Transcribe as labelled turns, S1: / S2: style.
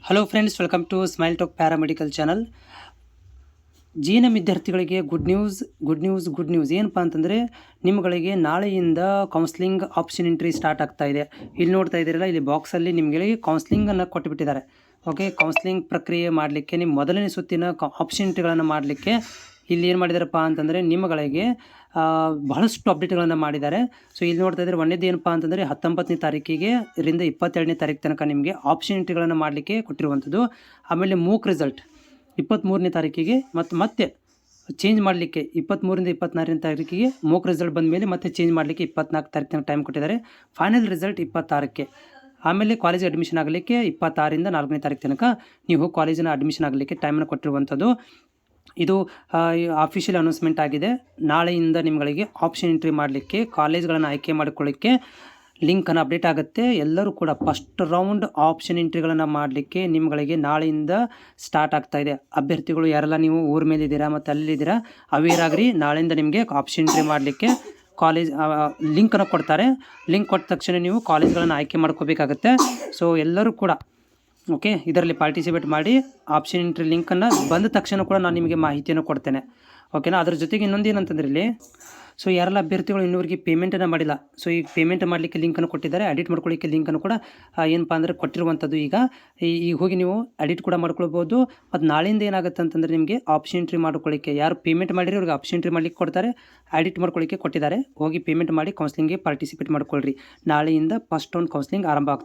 S1: Hello friends, welcome to smile talk paramedical channel. GNM ವಿದ್ಯಾರ್ಥಿಗಳಿಗೆ good news ಏನಪ್ಪ ಅಂತಂದರೆ, ನಿಮ್ಮಗಳಿಗೆ ನಾಳೆಯಿಂದ ಕೌನ್ಸ್ಲಿಂಗ್ ಆಪ್ಷನ್ ಎಂಟ್ರಿ ಸ್ಟಾರ್ಟ್ ಆಗ್ತಾ ಇದೆ. ಇಲ್ಲಿ ನೋಡ್ತಾ ಇದ್ದೀರಲ್ಲ, ಇಲ್ಲಿ ಬಾಕ್ಸಲ್ಲಿ ನಿಮಗೆ ಕೌನ್ಸ್ಲಿಂಗನ್ನು ಕೊಟ್ಟುಬಿಟ್ಟಿದ್ದಾರೆ. ಓಕೆ, ಕೌನ್ಸ್ಲಿಂಗ್ ಪ್ರಕ್ರಿಯೆ ಮಾಡಲಿಕ್ಕೆ ನಿಮ್ಮ ಮೊದಲನೇ ಸುತ್ತಿನ ಆಪ್ಷನ್ ಎಂಟ್ರಿಗಳನ್ನು ಮಾಡಲಿಕ್ಕೆ ಇಲ್ಲಿ ಏನು ಮಾಡಿದಾರಪ್ಪ ಅಂತಂದರೆ, ನಿಮ್ಮಗಳಿಗೆ ಬಹಳಷ್ಟು ಅಪ್ಡೇಟ್ಗಳನ್ನು ಮಾಡಿದ್ದಾರೆ. ಸೊ ಇಲ್ಲಿ ನೋಡ್ತಾ ಇದ್ದಾರೆ, ಒಂದೇದು ಏನಪ್ಪ ಅಂತಂದರೆ 19ನೇ ತಾರೀಕಿಗೆ ಇದರಿಂದ 22ನೇ ತಾರೀಕು ತನಕ ನಿಮಗೆ ಆಪ್ಷನ್ ಎಂಟ್ರಿಗಳನ್ನು ಮಾಡಲಿಕ್ಕೆ ಕೊಟ್ಟಿರುವಂಥದ್ದು. ಆಮೇಲೆ ಮೂಕ್ ರಿಸಲ್ಟ್ 23ನೇ ತಾರೀಕಿಗೆ ಮತ್ತೆ ಚೇಂಜ್ ಮಾಡಲಿಕ್ಕೆ 23ರಿಂದ 24ನೇ ತಾರೀಕಿಗೆ ಮೂಕ್ ರಿಸಲ್ಟ್ ಬಂದ ಮೇಲೆ ಮತ್ತೆ ಚೇಂಜ್ ಮಾಡಲಿಕ್ಕೆ 24 ತಾರೀಕು ತನಕ ಟೈಮ್ ಕೊಟ್ಟಿದ್ದಾರೆ. ಫೈನಲ್ ರಿಸಲ್ಟ್ 26ಕ್ಕೆ. ಆಮೇಲೆ ಕಾಲೇಜಿಗೆ ಅಡ್ಮಿಷನ್ ಆಗಲಿಕ್ಕೆ 26ರಿಂದ 4ನೇ ತಾರೀಕು ತನಕ ನೀವು ಕಾಲೇಜಿನ ಅಡ್ಮಿಷನ್ ಆಗಲಿಕ್ಕೆ ಟೈಮನ್ನು ಕೊಟ್ಟಿರುವಂಥದ್ದು. ಇದು ಅಫಿಷಿಯಲ್ ಅನೌನ್ಸ್ಮೆಂಟ್ ಆಗಿದೆ. ನಾಳೆಯಿಂದ ನಿಮಗೆ ಆಪ್ಷನ್ ಎಂಟ್ರಿ ಮಾಡಲಿಕ್ಕೆ ಕಾಲೇಜ್ಗಳನ್ನು ಆಯ್ಕೆ ಮಾಡಿಕೊಳ್ಳಿಕ್ಕೆ ಲಿಂಕನ್ನು ಅಪ್ಡೇಟ್ ಆಗುತ್ತೆ. ಎಲ್ಲರೂ ಕೂಡ ಫಸ್ಟ್ ರೌಂಡ್ ಆಪ್ಷನ್ ಎಂಟ್ರಿಗಳನ್ನು ಮಾಡಲಿಕ್ಕೆ ನಿಮ್ಮಗಳಿಗೆ ನಾಳೆಯಿಂದ ಸ್ಟಾರ್ಟ್ ಆಗ್ತಾ ಇದೆ. ಅಭ್ಯರ್ಥಿಗಳು ಯಾರೆಲ್ಲ ನೀವು ಊರ ಮೇಲಿದ್ದೀರಾ ಮತ್ತು ಅಲ್ಲಿದ್ದೀರಾ, ಅವೇರ್ ಆಗ್ರಿ. ನಾಳೆಯಿಂದ ನಿಮಗೆ ಆಪ್ಷನ್ ಎಂಟ್ರಿ ಮಾಡಲಿಕ್ಕೆ ಕಾಲೇಜ್ ಲಿಂಕನ್ನು ಕೊಡ್ತಾರೆ. ಲಿಂಕ್ ಕೊಟ್ಟ ತಕ್ಷಣ ನೀವು ಕಾಲೇಜ್ಗಳನ್ನು ಆಯ್ಕೆ ಮಾಡ್ಕೋಬೇಕಾಗತ್ತೆ. ಸೊ ಎಲ್ಲರೂ ಕೂಡ ಓಕೆ, ಇದರಲ್ಲಿ ಪಾರ್ಟಿಸಿಪೇಟ್ ಮಾಡಿ. ಆಪ್ಷನ್ ಎಂಟ್ರಿ ಲಿಂಕನ್ನು ಬಂದ ತಕ್ಷಣ ಕೂಡ ನಾನು ನಿಮಗೆ ಮಾಹಿತಿಯನ್ನು ಕೊಡ್ತೇನೆ. ಓಕೆನಾ. ಅದ್ರ ಜೊತೆಗೆ ಇನ್ನೊಂದು ಏನಂತಂದ್ರೆ, ಇಲ್ಲಿ ಸೊ ಯಾರೆಲ್ಲ ಅಭ್ಯರ್ಥಿಗಳು ಇನ್ನೂವರೆಗೆ ಪೇಮೆಂಟನ್ನು ಮಾಡಿಲ್ಲ, ಸೊ ಈಗ ಪೇಮೆಂಟ್ ಮಾಡಲಿಕ್ಕೆ ಲಿಂಕನ್ನು ಕೊಟ್ಟಿದ್ದಾರೆ. ಎಡಿಟ್ ಮಾಡ್ಕೊಳ್ಳಿಕ್ಕೆ ಲಿಂಕನ್ನು ಕೂಡ ಏನಪ್ಪ ಅಂದರೆ ಕೊಟ್ಟಿರುವಂಥದ್ದು. ಈಗ ಹೋಗಿ ನೀವು ಎಡಿಟ್ ಕೂಡ ಮಾಡ್ಕೊಳ್ಬೋದು. ಮತ್ತು ನಾಳೆಯಿಂದ ಏನಾಗುತ್ತೆ ಅಂತಂದರೆ, ನಿಮಗೆ ಆಪ್ಷನ್ ಎಂಟ್ರಿ ಮಾಡ್ಕೊಳ್ಳಿಕ್ಕೆ ಯಾರು ಪೇಮೆಂಟ್ ಮಾಡಿರಿ ಅವ್ರಿಗೆ ಆಪ್ಷನ್ ಎಂಟ್ರಿ ಮಾಡಲಿಕ್ಕೆ ಕೊಡ್ತಾರೆ. ಎಡಿಟ್ ಮಾಡ್ಕೊಳ್ಳಿಕ್ಕೆ ಕೊಟ್ಟಿದ್ದಾರೆ. ಹೋಗಿ ಪೇಮೆಂಟ್ ಮಾಡಿ ಕೌನ್ಸ್ಲಿಂಗ್ಗೆ ಪಾರ್ಟಿಸಿಪೇಟ್ ಮಾಡ್ಕೊಳ್ರಿ. ನಾಳೆಯಿಂದ ಫಸ್ಟ್ ರೌಂಡ್ ಕೌನ್ಸ್ಲಿಂಗ್ ಆರಂಭ ಆಗ್ತದೆ.